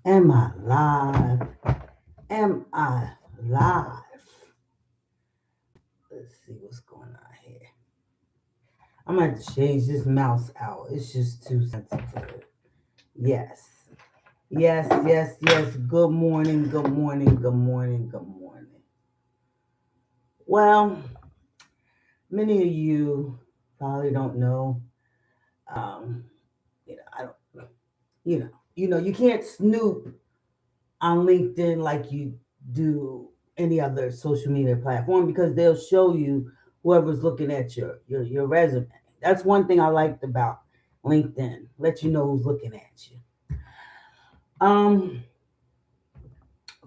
Am I live? Am I live? Let's see what's going on here. I'm gonna have to change this mouse out. It's just too sensitive. Yes. Yes, yes, yes. Good morning, good morning, good morning, good morning. Well, many of you probably don't know. Um, I don't you can't snoop on LinkedIn like you do any other social media platform because they'll show you whoever's looking at your resume. That's one thing I liked about LinkedIn. Let you know who's looking at you. Um,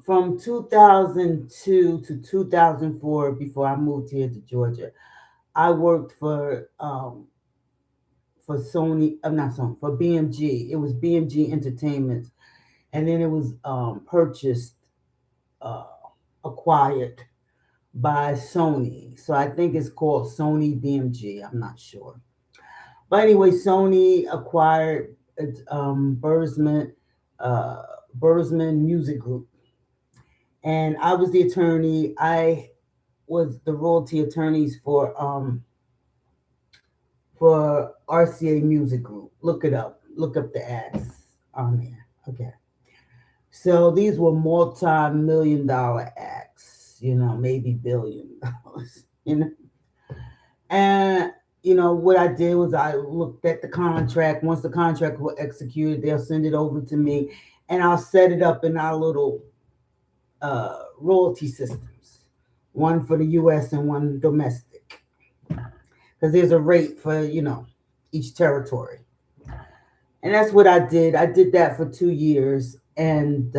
from 2002 to 2004, before I moved here to Georgia, I worked for Sony. I'm not Sony, for BMG. It was BMG Entertainment, and then it was purchased, uh, acquired by Sony. So I think it's called Sony BMG. I'm not sure. But anyway, Sony acquired Bursman, uh, Bursman Music Group. And I was the attorney. I was the royalty attorneys for RCA Music Group. Look it up. Look up the ads on there. Okay. So these were multi-million dollar acts, maybe $1 billion, And what I did was I looked at the contract. Once the contract was executed, they'll send it over to me, and I'll set it up in our little royalty systems, one for the U.S. and one domestic, because there's a rate for each territory. And that's what I did. I did that for 2 years, and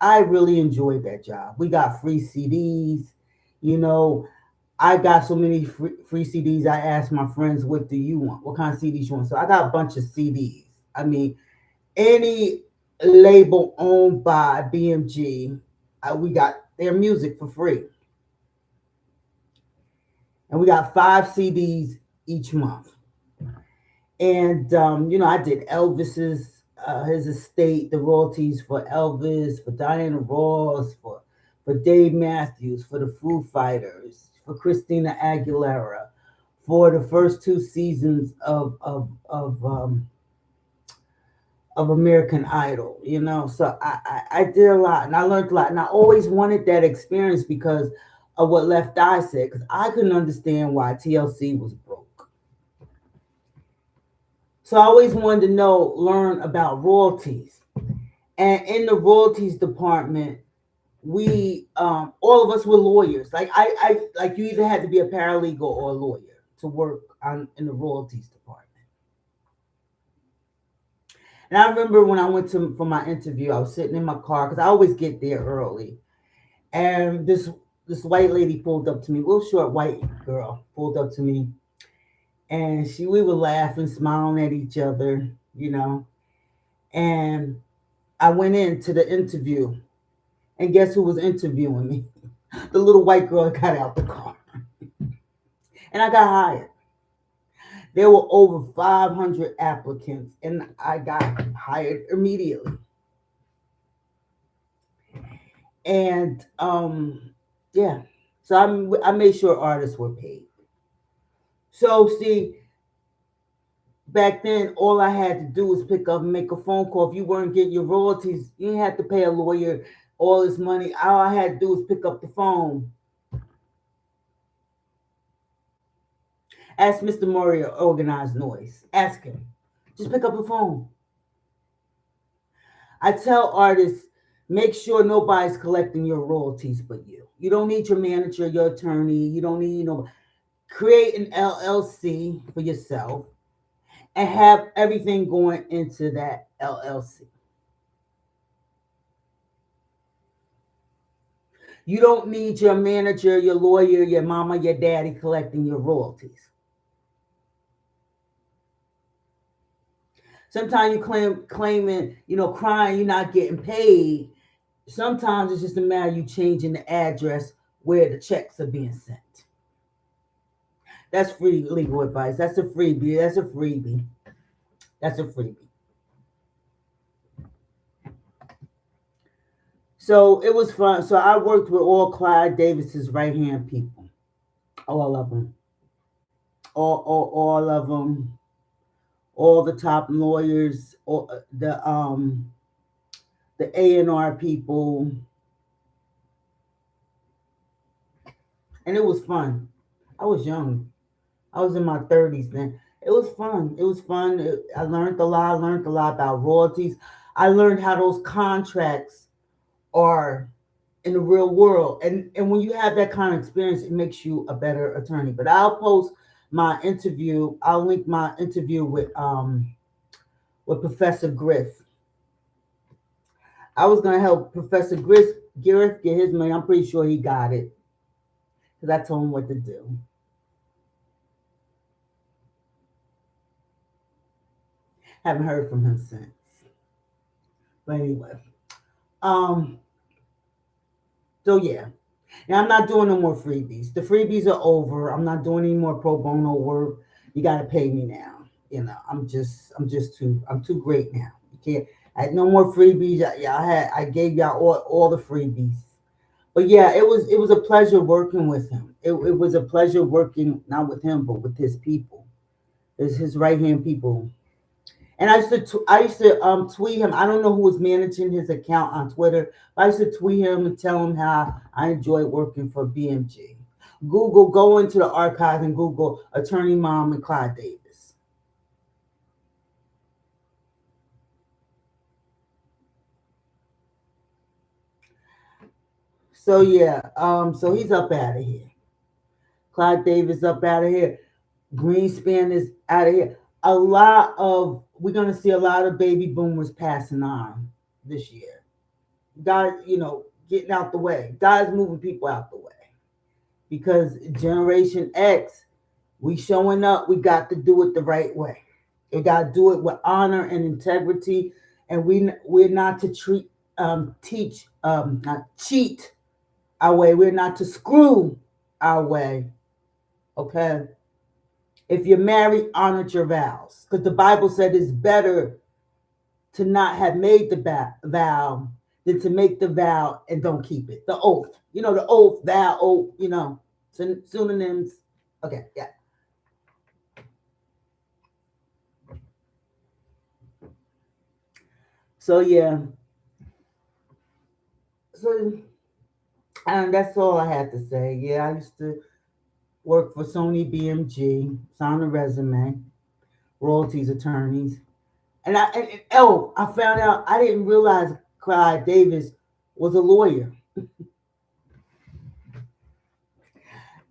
I really enjoyed that job. We got free CDs, you know. I got so many free CDs. I asked my friends, "What do you want? What kind of CDs you want?" So I got a bunch of CDs. I mean, any label owned by BMG, we got their music for free, and we got 5 CDs each month. And I did Elvis's his estate, the royalties for Elvis, for Diana Ross, for Dave Matthews, for the Foo Fighters, for Christina Aguilera, for the first 2 seasons of American Idol. So I did a lot, and I learned a lot, and I always wanted that experience because of what Left Eye said, because I couldn't understand why TLC was broke. So I always wanted to learn about royalties. And in the royalties department, we all of us were lawyers. Like like you either had to be a paralegal or a lawyer to work in the royalties department. And I remember when I went to for my interview, I was sitting in my car because I always get there early, and this white lady pulled up to me, real short white girl pulled up to me, and we were laughing, smiling at each other, and I went into the interview, and guess who was interviewing me? The little white girl that got out the car, and I got hired. There were over 500 applicants, and I got hired immediately. And yeah, so I made sure artists were paid. So see, back then, all I had to do was pick up and make a phone call. If you weren't getting your royalties, you didn't have to pay a lawyer all this money. All I had to do was pick up the phone. Ask Mr. Murray or Organized Noise. Ask him. Just pick up the phone. I tell artists, make sure nobody's collecting your royalties but you. You don't need your manager, your attorney. You don't need create an LLC for yourself and have everything going into that LLC. You don't need your manager, your lawyer, your mama, your daddy collecting your royalties. Sometimes you claiming, crying you're not getting paid. Sometimes it's just a matter of you changing the address where the checks are being sent. That's free legal advice. That's a freebie. That's a freebie. That's a freebie. So it was fun. So I worked with all Clyde Davis's right hand people, all of them, all of them, all the top lawyers, all, the A&R people, and it was fun. I was young. I was in my 30s then. It was fun. It was fun. I learned a lot. I learned a lot about royalties. I learned how those contracts are in the real world. And when you have that kind of experience, it makes you a better attorney. But I'll post my interview. I'll link my interview with Professor Griff. I was gonna help Professor Griff get his money. I'm pretty sure he got it because I told him what to do. Haven't heard from him since. But anyway, um, so yeah. Now I'm not doing no more freebies. The freebies are over. I'm not doing any more pro bono work. You got to pay me now. I'm too great now. You can't. I had no more freebies. Yeah, I gave y'all all the freebies. But yeah, it was a pleasure working with him. It was a pleasure working not with him but with his people, his right hand people. And I used to tweet him. I don't know who was managing his account on Twitter. But I used to tweet him and tell him how I enjoyed working for BMG. Go into the archives and Google Attorney Mom and Clyde Davis. So yeah, so he's up out of here. Clyde Davis up out of here. Greenspan is out of here. We're gonna see a lot of baby boomers passing on this year. God, getting out the way. God's moving people out the way because Generation X, we showing up. We got to do it the right way. We got to do it with honor and integrity, and we're not to not cheat our way. We're not to screw our way. Okay. If you're married, honor your vows, because the Bible said it's better to not have made the vow than to make the vow and don't keep it. The oath, the oath, vow, oath, synonyms. Okay, yeah. So yeah, so and that's all I had to say. Yeah, I used to work for Sony BMG, sign a resume, royalties attorneys, I found out I didn't realize Clive Davis was a lawyer.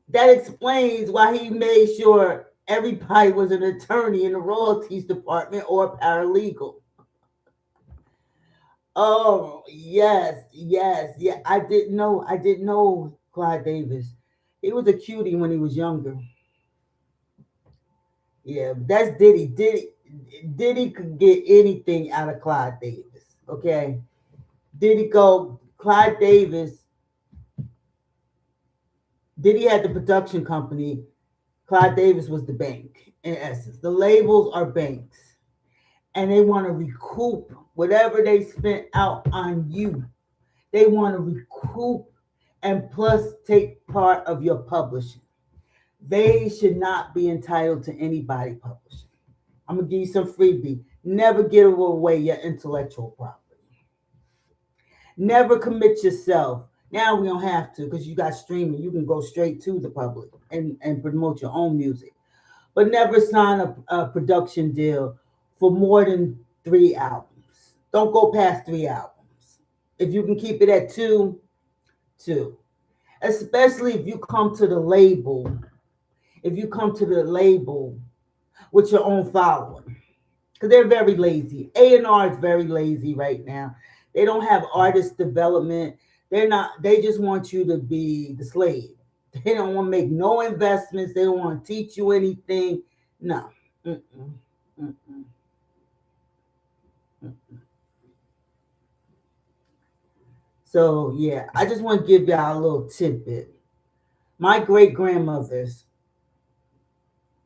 That explains why he made sure everybody was an attorney in the royalties department or a paralegal. Oh, yes, yes, yeah. I didn't know Clyde Davis. He was a cutie when he was younger. Yeah, that's Diddy. Diddy could get anything out of Clyde Davis. Okay. Diddy go Clyde Davis. Diddy had the production company. Clyde Davis was the bank, in essence. The labels are banks. And they want to recoup whatever they spent out on you. They want to recoup and plus take part of your publishing. They should not be entitled to anybody publishing. I'm gonna give you some freebie. Never give away your intellectual property. Never commit yourself. Now we don't have to because you got streaming. You can go straight to the public and promote your own music. But never sign a production deal for more than 3 albums. Don't go past 3 albums. If you can keep it at two, two. Especially if you come to the label, if you come to the label with your own following, because they're very lazy. A&R is very lazy right now. They don't have artist development. They're not. They just want you to be the slave. They don't want to make no investments. They don't want to teach you anything. No. Mm-mm. Mm-mm. So yeah, I just want to give y'all a little tidbit. My great grandmother's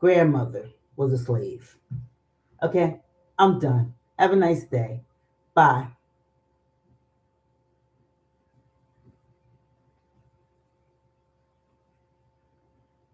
grandmother was a slave. Okay, I'm done. Have a nice day. Bye.